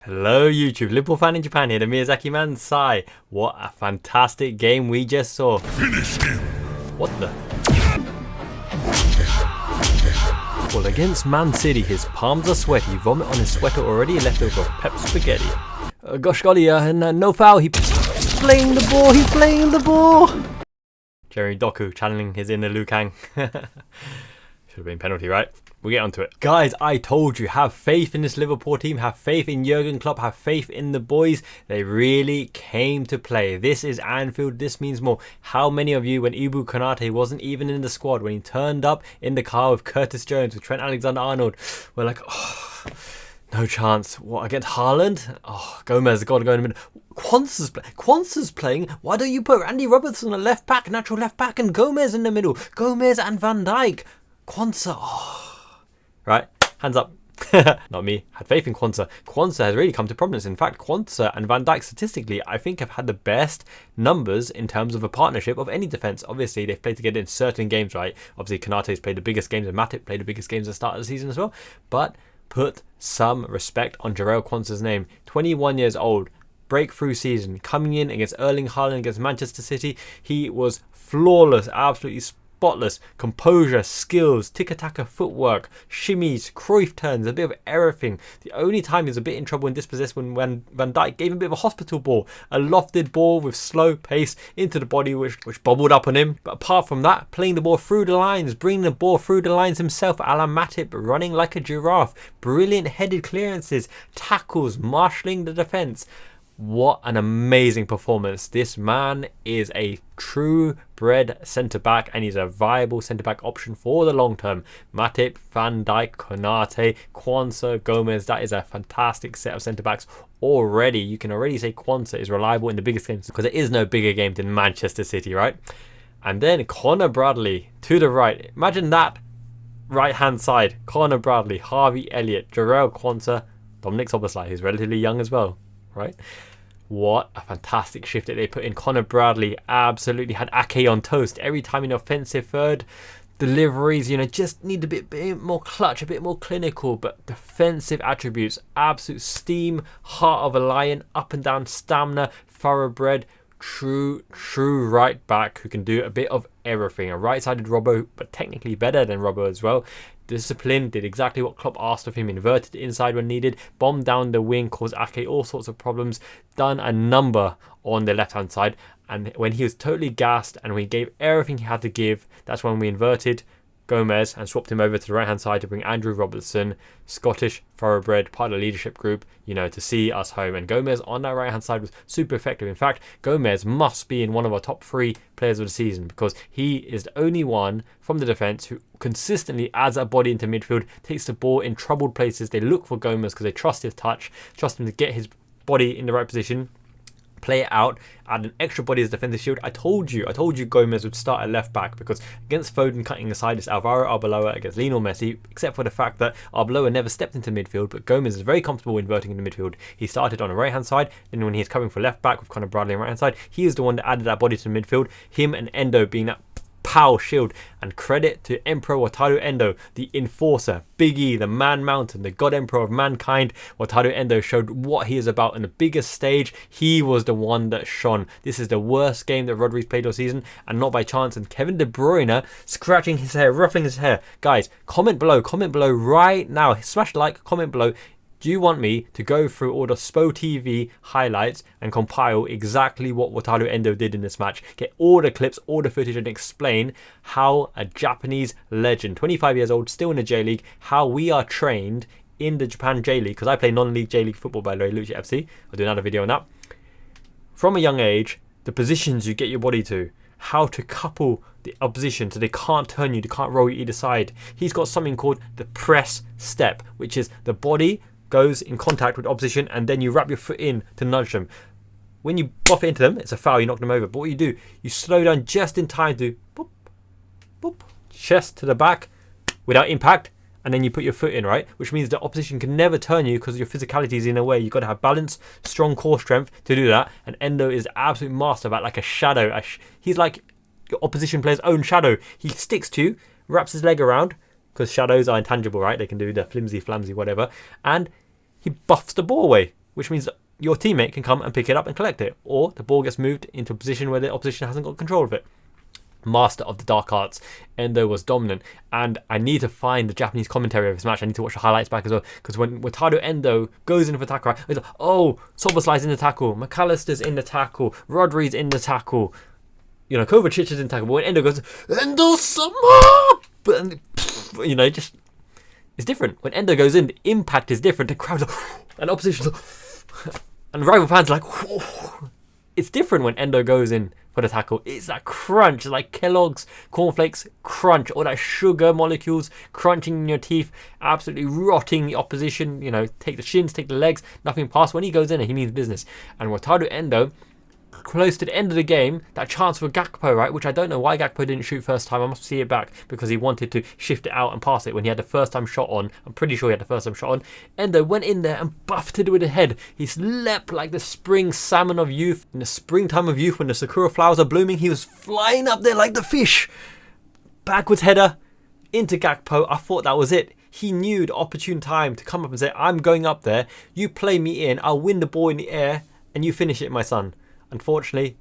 Hello YouTube, Liverpool fan in Japan here, the Miyazaki man Sai. What a fantastic game we just saw. Finish him. What the? Well, against Man City, his palms are sweaty, vomit on his sweater already left over pep spaghetti. Gosh golly, no foul, he's playing the ball. Jeremy Doku channeling his inner Liu Kang. Should have been penalty, right? We'll get onto it. Guys, I told you, have faith in this Liverpool team. Have faith in Jurgen Klopp. Have faith in the boys. They really came to play. This is Anfield. This means more. How many of you, when Ibu Konate wasn't even in the squad, when he turned up in the car with Curtis Jones, with Trent Alexander-Arnold, were like, oh, no chance. What, against Haaland? Oh, Gomez has got to go in the middle. Quansah's playing. Why don't you put Andy Robertson at left back, natural left back, and Gomez in the middle? Gomez and Van Dijk. Quansah, oh. Right, hands up. Not me. Had faith in Quansah. Quansah has really come to prominence. In fact, Quansah and Van Dijk statistically, I think, have had the best numbers in terms of a partnership of any defence. Obviously, they've played together in certain games, right? Obviously, Konate's played the biggest games and Matip played the biggest games at the start of the season as well. But put some respect on Jarell Quansah's name. 21 years old. Breakthrough season. Coming in against Erling Haaland against Manchester City. He was flawless. Absolutely spotless. Composure, skills, tiki-taka footwork, shimmies, Cruyff turns, a bit of everything. The only time he's a bit in trouble and dispossessed when Van Dijk gave him a bit of a hospital ball. A lofted ball with slow pace into the body which bobbled up on him. But apart from that, playing the ball through the lines, bringing the ball through the lines himself, a la Matip, running like a giraffe. Brilliant headed clearances, tackles, marshalling the defence. What an amazing performance. This man is a true bred centre-back and he's a viable centre-back option for the long term. Matip, Van Dijk, Konate, Quansah, Gomez. That is a fantastic set of centre-backs already. You can already say Quansah is reliable in the biggest games because there is no bigger game than Manchester City, right? And then Connor Bradley to the right. Imagine that right-hand side. Connor Bradley, Harvey Elliott, Jarell Quansah, Dominic Szoboszlai, who's relatively young as well, right? What a fantastic shift that they put in. Connor Bradley absolutely had Ake on toast. Every time in offensive third, deliveries, just need a bit more clutch, a bit more clinical, but defensive attributes, absolute steam, heart of a lion, up and down stamina, thoroughbred, true right back who can do a bit of everything. A right-sided Robbo, but technically better than Robbo as well. Discipline, did exactly what Klopp asked of him, inverted inside when needed, bombed down the wing, caused Ake all sorts of problems, done a number on the left-hand side. And when he was totally gassed and we gave everything he had to give, that's when we inverted Gomez and swapped him over to the right-hand side to bring Andrew Robertson, Scottish thoroughbred, part of the leadership group, to see us home. And Gomez on that right-hand side was super effective. In fact, Gomez must be in one of our top 3 players of the season because he is the only one from the defence who consistently adds a body into midfield, takes the ball in troubled places. They look for Gomez because they trust his touch, trust him to get his body in the right position, play it out, add an extra body as defensive shield. I told you Gomez would start at left back because against Foden cutting aside, it's Alvaro Arbeloa against Lionel Messi, except for the fact that Arbeloa never stepped into midfield, but Gomez is very comfortable inverting into midfield. He started on the right hand side, then when he's coming for left back with Connor Bradley on the right hand side, he is the one that added that body to the midfield, him and Endo being that power shield. And credit to Emperor Wataru Endo, the enforcer, Big E, the man mountain, the god emperor of mankind. Wataru Endo showed what he is about on the biggest stage. He was the one that shone. This is the worst game that Rodri's played all season, and not by chance. And Kevin De Bruyne scratching his hair, ruffling his hair. Guys, comment below right now. Smash like, comment below. Do you want me to go through all the SPO TV highlights and compile exactly what Wataru Endo did in this match? Get all the clips, all the footage, and explain how a Japanese legend, 25 years old, still in the J-League, how we are trained in the Japan J-League, because I play non-league J-League football, by the way, Lucha FC. I'll do another video on that. From a young age, the positions you get your body to, how to couple the opposition so they can't turn you, they can't roll you either side. He's got something called the press step, which is the body goes in contact with opposition and then you wrap your foot in to nudge them. When you buff it into them, it's a foul, you knock them over. But what you do, you slow down just in time to boop, boop, chest to the back without impact, and then you put your foot in, right? Which means the opposition can never turn you because your physicality is in a way. You've got to have balance, strong core strength to do that. And Endo is the absolute master of that, like a shadow. He's like your opposition player's own shadow. He sticks to you, wraps his leg around, because shadows are intangible, right? They can do the flimsy, flamsy, whatever. And he buffs the ball away. which means that your teammate can come and pick it up and collect it, or the ball gets moved into a position where the opposition hasn't got control of it. Master of the dark arts, Endo was dominant, and I need to find the Japanese commentary of this match. I need to watch the highlights back as well, because when Wataru Endo goes in for tackle, right, it's like, oh, Soboslai's in the tackle, Mac Allister's in the tackle, Rodri's in the tackle, you know, Kovacic is in the tackle, but when Endo goes, Endo-sama! But, you know, just, it's different. When Endo goes in, the impact is different. The crowd's like, and opposition's like, and rival fans are like, whoa. It's different when Endo goes in for the tackle. It's that crunch, like Kellogg's cornflakes crunch, all that sugar molecules crunching in your teeth, absolutely rotting the opposition. You know, take the shins, take the legs, nothing past. When he goes in, he means business. And Wataru Endo, close to the end of the game, that chance for Gakpo, right, which I don't know why Gakpo didn't shoot first time. I must see it back, because he wanted to shift it out and pass it when he had the first time shot on. I'm pretty sure he had the first time shot on. Endo went in there and buffed it with the head. He leapt like the spring salmon of youth. In the springtime of youth, when the sakura flowers are blooming, he was flying up there like the fish. Backwards header into Gakpo. I thought that was it. He knew the opportune time to come up and say, I'm going up there, you play me in, I'll win the ball in the air, and you finish it, my son. Unfortunately,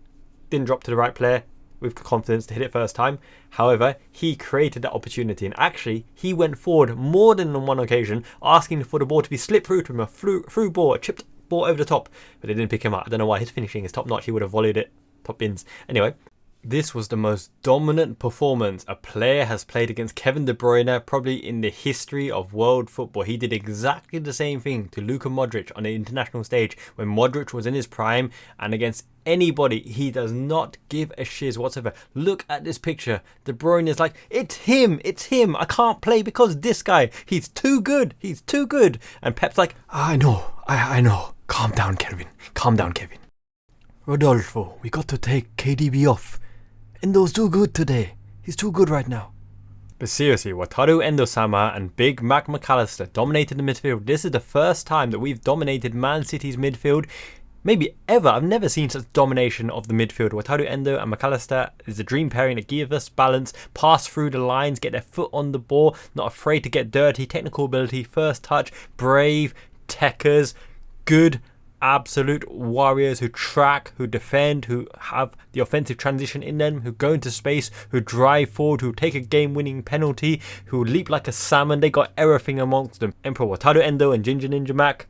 didn't drop to the right player with confidence to hit it first time. However, he created that opportunity, and actually he went forward more than on one occasion, asking for the ball to be slipped through to him, a through ball, a chipped ball over the top, but they didn't pick him up. I don't know why. His finishing is top notch. He would have volleyed it top bins. Anyway, this was the most dominant performance a player has played against Kevin De Bruyne probably in the history of world football. He did exactly the same thing to Luka Modric on the international stage when Modric was in his prime, and against anybody, he does not give a shiz whatsoever. Look at this picture. De Bruyne is like, it's him, I can't play because this guy, he's too good. And Pep's like, I know. Calm down, Kevin. Rodolfo, we got to take KDB off. Endo's too good today. He's too good right now. But seriously, Wataru Endo-sama and Big Mac Allister dominated the midfield. This is the first time that we've dominated Man City's midfield, maybe ever. I've never seen such domination of the midfield. Wataru Endo and Mac Allister is a dream pairing that gives us balance, pass through the lines, get their foot on the ball, not afraid to get dirty, technical ability, first touch, brave, techers, good, absolute warriors who track, who defend, who have the offensive transition in them, who go into space, who drive forward, who take a game-winning penalty, who leap like a salmon. They got everything amongst them. Emperor Wataru Endo and Ginger Ninja Mac,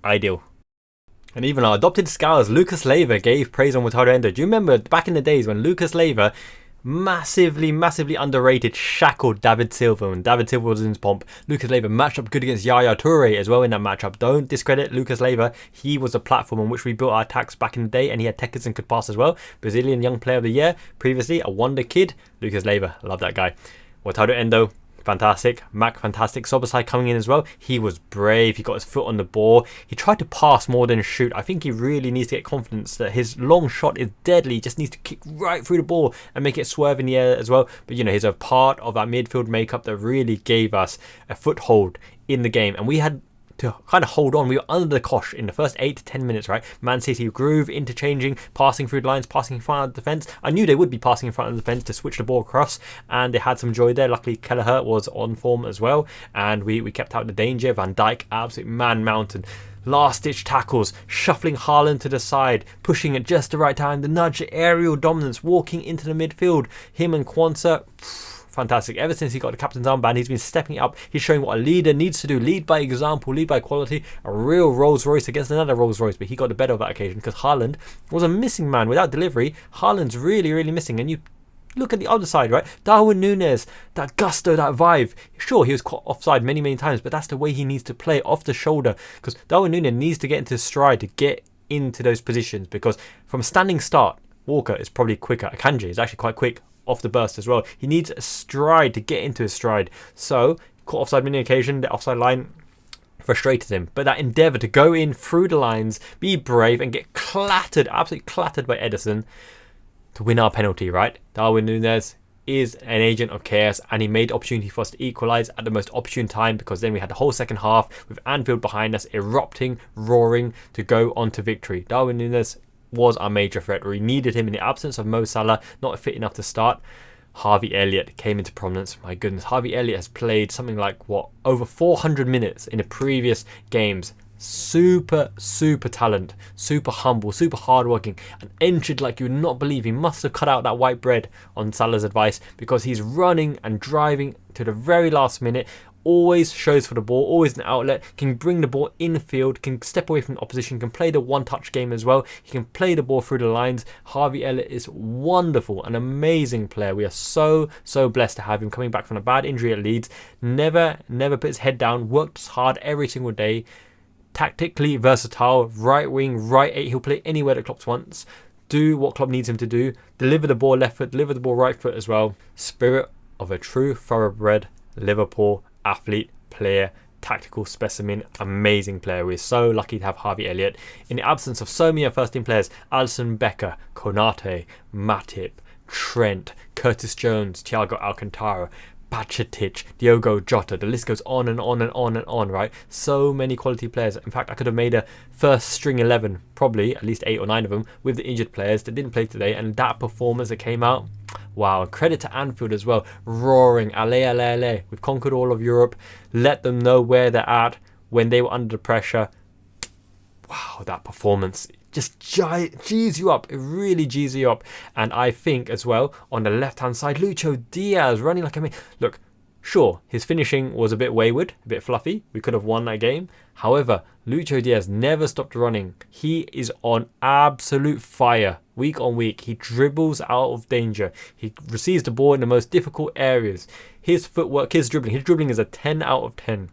ideal. And even our adopted scours, Lucas Leiva, gave praise on Wataru Endo. Do you remember back in the days when Lucas Leiva massively underrated, shackled David Silva when David Silva was in his pomp? Lucas Leiva matched up good against Yaya Toure as well in that matchup. Don't discredit Lucas Leiva. He was the platform on which we built our attacks back in the day, and he had techers and could pass as well. Brazilian Young Player of the Year previously, a wonder kid. Lucas Leiva, love that guy. Wataru Endo, fantastic. Mac, fantastic. Soboslai coming in as well. He was brave. He got his foot on the ball. He tried to pass more than shoot. I think he really needs to get confidence that his long shot is deadly. He just needs to kick right through the ball and make it swerve in the air as well. But, you know, he's a part of that midfield makeup that really gave us a foothold in the game. And we had to kind of hold on. We were under the cosh in the first 8 to 10 minutes, right? Man City groove, interchanging, passing through the lines, passing in front of the defence. I knew they would be passing in front of the defence to switch the ball across, and they had some joy there. Luckily, Kelleher was on form as well, and we kept out the danger. Van Dijk, absolute man mountain. Last-ditch tackles, shuffling Haaland to the side, pushing at just the right time, the nudge, aerial dominance, walking into the midfield. Him and Kwanzaa, fantastic. Ever since he got the captain's armband, he's been stepping up. He's showing what a leader needs to do. Lead by example, lead by quality. A real Rolls Royce against another Rolls Royce, but he got the better of that occasion because Haaland was a missing man. Without delivery, Haaland's really missing. And you look at the other side, right? Darwin Núñez, that gusto, that vibe. Sure, he was caught offside many times, but that's the way he needs to play, off the shoulder, because Darwin Núñez needs to get into stride to get into those positions, because from a standing start, Walker is probably quicker. Akanji is actually quite quick off the burst as well. He needs a stride to get into his stride. So, caught offside many occasion, the offside line frustrated him. But that endeavour to go in through the lines, be brave and get clattered, absolutely clattered by Ederson to win our penalty, right? Darwin Núñez is an agent of chaos, and he made opportunity for us to equalise at the most opportune time, because then we had the whole second half with Anfield behind us, erupting, roaring to go on to victory. Darwin Núñez was our major threat. We needed him in the absence of Mo Salah, not fit enough to start. Harvey Elliott came into prominence. My goodness, Harvey Elliott has played something like, over 400 minutes in the previous games. super talent, super humble, super hardworking, and entered like you would not believe. He must have cut out that white bread on Salah's advice, because he's running and driving to the very last minute, always shows for the ball, always an outlet, can bring the ball infield, can step away from the opposition, can play the one-touch game as well. He can play the ball through the lines. Harvey Elliott is wonderful, an amazing player. We are so blessed to have him coming back from a bad injury at Leeds. Never put his head down, worked hard every single day. Tactically versatile, right wing, right eight. He'll play anywhere that Klopp wants. Do what Klopp needs him to do. Deliver the ball left foot, deliver the ball right foot as well. Spirit of a true thoroughbred Liverpool athlete, player, tactical specimen, amazing player. We're so lucky to have Harvey Elliott. In the absence of so many first team players, Alisson Becker, Konate, Matip, Trent, Curtis Jones, Thiago Alcantara, Bajcetic, Diogo Jota, the list goes on and on and on and on, right? So many quality players. In fact, I could have made a first string 11, probably at least 8 or 9 of them, with the injured players that didn't play today, and that performance that came out, wow. Credit to Anfield as well, roaring, allez. We've conquered all of Europe, let them know where they're at when they were under pressure. Wow, that performance just G's you up. It really G's you up. And I think as well, on the left-hand side, Lucho Diaz running like look, sure, his finishing was a bit wayward, a bit fluffy. We could have won that game. However, Lucho Diaz never stopped running. He is on absolute fire week on week. He dribbles out of danger. He receives the ball in the most difficult areas. His footwork, his dribbling is a 10 out of 10.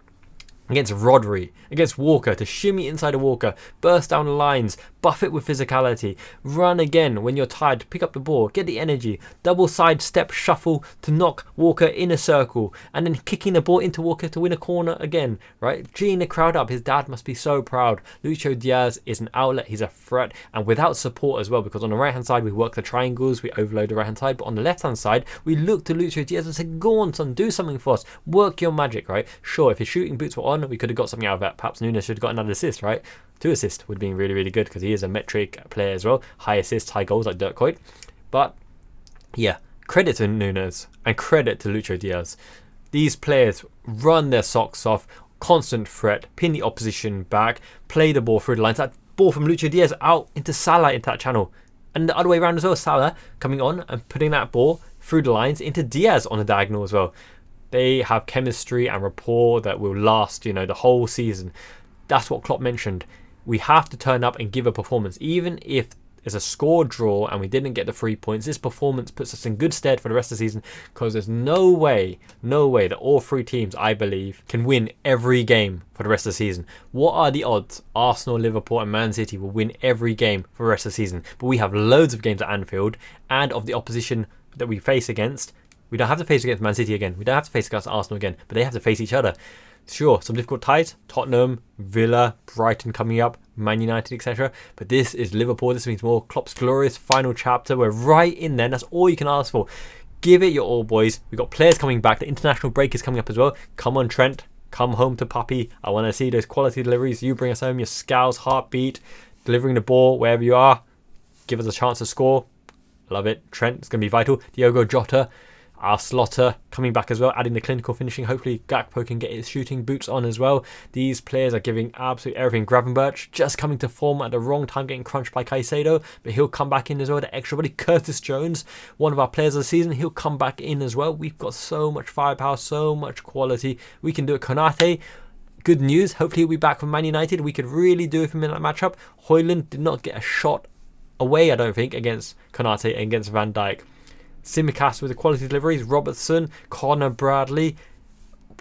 Against Rodri, against Walker, to shimmy inside a Walker, burst down the lines, buff it with physicality, run again when you're tired, pick up the ball, get the energy, double side step shuffle to knock Walker in a circle, and then kicking the ball into Walker to win a corner again, right? Geeing the crowd up. His dad must be so proud. Lucho Diaz is an outlet, he's a threat, and without support as well, because on the right hand side we work the triangles, we overload the right hand side, but on the left hand side we look to Lucho Diaz and say, go on son, do something for us, work your magic, right? Sure, if his shooting boots were on, we could have got something out of that. Perhaps Nunes should have got another assist, right? 2 assists would have been really good, because he is a metric player as well. High assists, high goals like Dirk Kuyt. But yeah, credit to Nunes and credit to Lucho Diaz. These players run their socks off, constant threat, pin the opposition back, play the ball through the lines. That ball from Lucho Diaz out into Salah into that channel. And the other way around as well, Salah coming on and putting that ball through the lines into Diaz on the diagonal as well. They have chemistry and rapport that will last, the whole season. That's what Klopp mentioned. We have to turn up and give a performance. Even if it's a score draw and we didn't get the 3 points, this performance puts us in good stead for the rest of the season, because there's no way that all 3 teams, I believe, can win every game for the rest of the season. What are the odds? Arsenal, Liverpool and Man City will win every game for the rest of the season. But we have loads of games at Anfield, and of the opposition that we face against, we don't have to face against Man City again. We don't have to face against Arsenal again, but they have to face each other. Sure, some difficult ties, Tottenham, Villa, Brighton coming up, Man United, etc. But this is Liverpool. This means more. Klopp's glorious final chapter. We're right in there. That's all you can ask for. Give it your all, boys. We've got players coming back. The international break is coming up as well. Come on, Trent. Come home to Puppy. I want to see those quality deliveries. You bring us home. Your Scouse heartbeat. Delivering the ball wherever you are. Give us a chance to score. Love it. Trent is going to be vital. Diogo Jota. Our Slaughter coming back as well, adding the clinical finishing. Hopefully Gakpo can get his shooting boots on as well. These players are giving absolutely everything. Gravenberch just coming to form at the wrong time, getting crunched by Caicedo, but he'll come back in as well. The extra body. Curtis Jones, one of our players of the season, he'll come back in as well. We've got so much firepower, so much quality. We can do it. Konate, good news. Hopefully he'll be back from Man United. We could really do it for him in that matchup. Højlund did not get a shot away, I don't think, against Konate and against Van Dijk. Simicast with the quality deliveries, Robertson, Connor Bradley.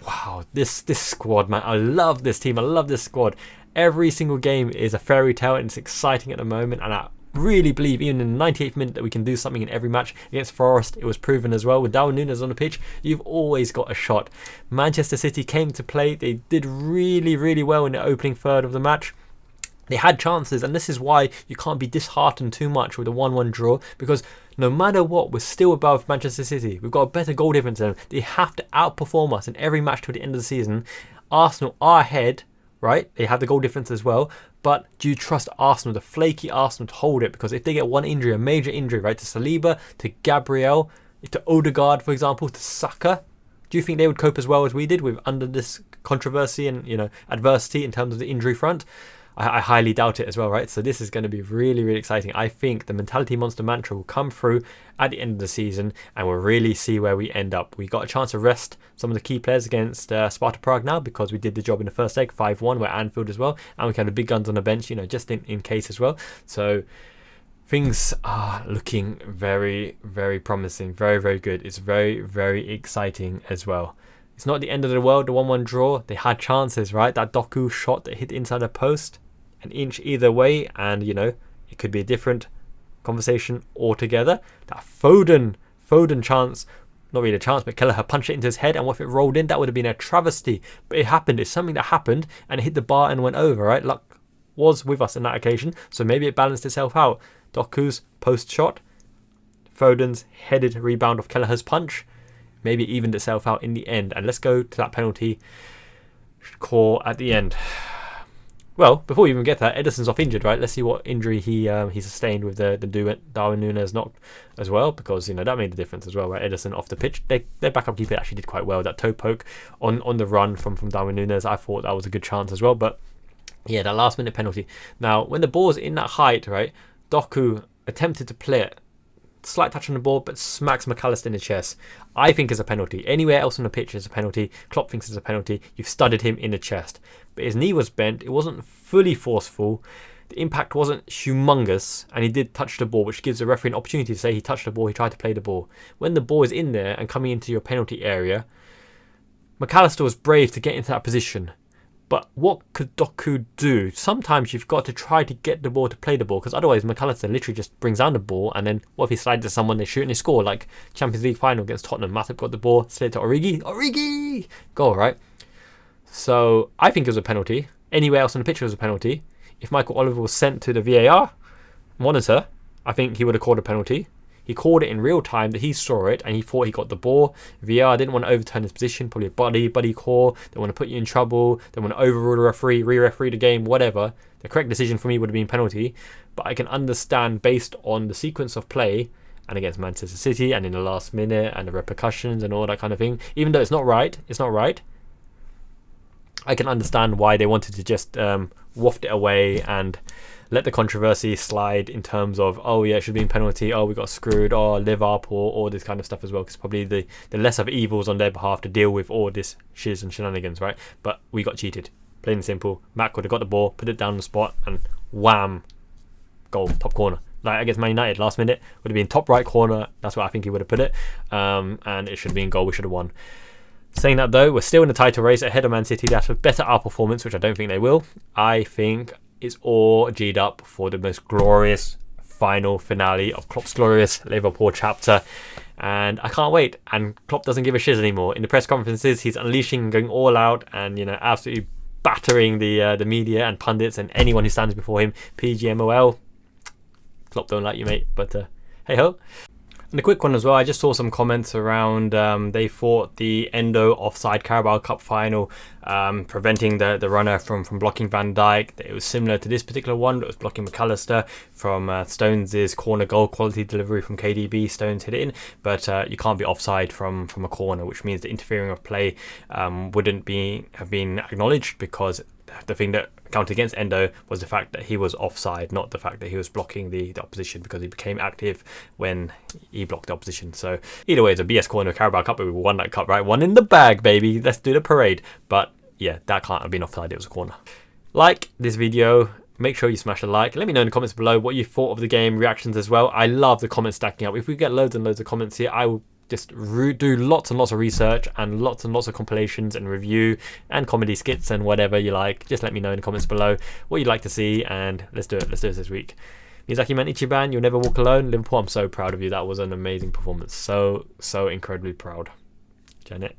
Wow, this squad, man. I love this team. I love this squad. Every single game is a fairy tale and it's exciting at the moment. And I really believe even in the 98th minute that we can do something in every match. Against Forest, it was proven as well. With Darwin Núñez on the pitch, you've always got a shot. Manchester City came to play. They did really well in the opening third of the match. They had chances, and this is why you can't be disheartened too much with a 1-1 draw, because no matter what, we're still above Manchester City. We've got a better goal difference than them. They have to outperform us in every match till the end of the season. Arsenal are ahead, right? They have the goal difference as well, but do you trust Arsenal, the flaky Arsenal, to hold it? Because if they get one injury, a major injury, right, to Saliba, to Gabriel, to Odegaard, for example, to Saka, do you think they would cope as well as we did with under this controversy and, you know, adversity in terms of the injury front. I highly doubt it as well, right? So this is going to be really, really exciting. I think the mentality monster mantra will come through at the end of the season, and we'll really see where we end up. We got a chance to rest some of the key players against Sparta Prague now, because we did the job in the first leg, 5-1. We're at Anfield as well, and we had the big guns on the bench, you know, just in case as well. So things are looking very, very promising, very, very good. It's very, very exciting as well. It's not the end of the world, the 1-1 draw. They had chances, right? That Doku shot that hit inside the post, an inch either way, and, you know, it could be a different conversation altogether. That Foden chance, not really a chance, but Kelleher punched it into his head, and if it rolled in, that would have been a travesty. But it happened. It's something that happened, and it hit the bar and went over, right? Luck was with us on that occasion, so maybe it balanced itself out. Doku's post shot, Foden's headed rebound of Kelleher's punch, maybe it evened itself out in the end. And let's go to that penalty call at the end. Well, before we even get that, Ederson's off injured, right? Let's see what injury he sustained with the Darwin Núñez knock as well, because, you know, that made a difference as well, right? Ederson off the pitch. Their backup keeper actually did quite well. That toe poke on the run from Darwin Núñez, I thought that was a good chance as well. But yeah, that last minute penalty. Now, when the ball's in that height, right, Doku attempted to play it. Slight touch on the ball, but smacks Mac Allister in the chest. I think is a penalty. Anywhere else on the pitch is a penalty. Klopp thinks it's a penalty. You've studded him in the chest. But his knee was bent. It wasn't fully forceful. The impact wasn't humongous. And he did touch the ball, which gives the referee an opportunity to say he touched the ball, he tried to play the ball. When the ball is in there and coming into your penalty area, Mac Allister was brave to get into that position. But what could Doku do? Sometimes you've got to try to get the ball to play the ball, because otherwise Mac Allister literally just brings down the ball, and then what if he slides to someone, they shoot and they score, like Champions League final against Tottenham. Matip got the ball, slid to Origi, goal, right? So I think it was a penalty. Anywhere else on the pitch was a penalty. If Michael Oliver was sent to the VAR monitor, I think he would have called a penalty. He called it in real time that he saw it and he thought he got the ball. VAR didn't want to overturn his position, probably a buddy call. They want to put you in trouble. They want to overrule the referee, re-referee the game, whatever. The correct decision for me would have been penalty. But I can understand, based on the sequence of play and against Manchester City and in the last minute and the repercussions and all that kind of thing, even though it's not right, I can understand why they wanted to just waft it away and let the controversy slide in terms of, oh yeah, it should have been penalty, oh we got screwed, oh Liverpool, all this kind of stuff as well, because probably the less of evils on their behalf to deal with all this shiz and shenanigans, right? But we got cheated, plain and simple. Mac would have got the ball, put it down on the spot, and wham, goal, top corner. Like against Man United last minute, would have been top right corner. That's where I think he would have put it, and it should have been goal. We should have won. Saying that though, we're still in the title race ahead of Man City. That's a better outperformance, which I don't think they will. I think it's all G'd up for the most glorious final finale of Klopp's glorious Liverpool chapter, and I can't wait. And Klopp doesn't give a shit anymore. In the press conferences, he's unleashing and going all out, and, you know, absolutely battering the media and pundits and anyone who stands before him. PGMOL, Klopp don't like you, mate, but hey ho. And a quick one as well, I just saw some comments around they thought the Endo offside Carabao Cup final preventing the runner from blocking Van Dijk, that it was similar to this particular one that was blocking Mac Allister from Stones' corner goal quality delivery from KDB. Stones hit it in, but you can't be offside from a corner, which means the interfering of play wouldn't have been acknowledged, because the thing that counted against Endo was the fact that he was offside, not the fact that he was blocking the opposition, because he became active when he blocked the opposition. So either way, it's a BS corner Carabao Cup, but we won that cup, right? One in the bag, baby. Let's do the parade. But yeah, that can't have been offside. It was a corner. Like this video. Make sure you smash a like. Let me know in the comments below what you thought of the game, reactions as well. I love the comments stacking up. If we get loads and loads of comments here, I will just do lots and lots of research and lots of compilations and review and comedy skits and whatever you like. Just let me know in the comments below what you'd like to see, and let's do it. Let's do this week. Miyazaki Man Ichiban, you'll never walk alone. Liverpool, I'm so proud of you. That was an amazing performance. So incredibly proud. Janet.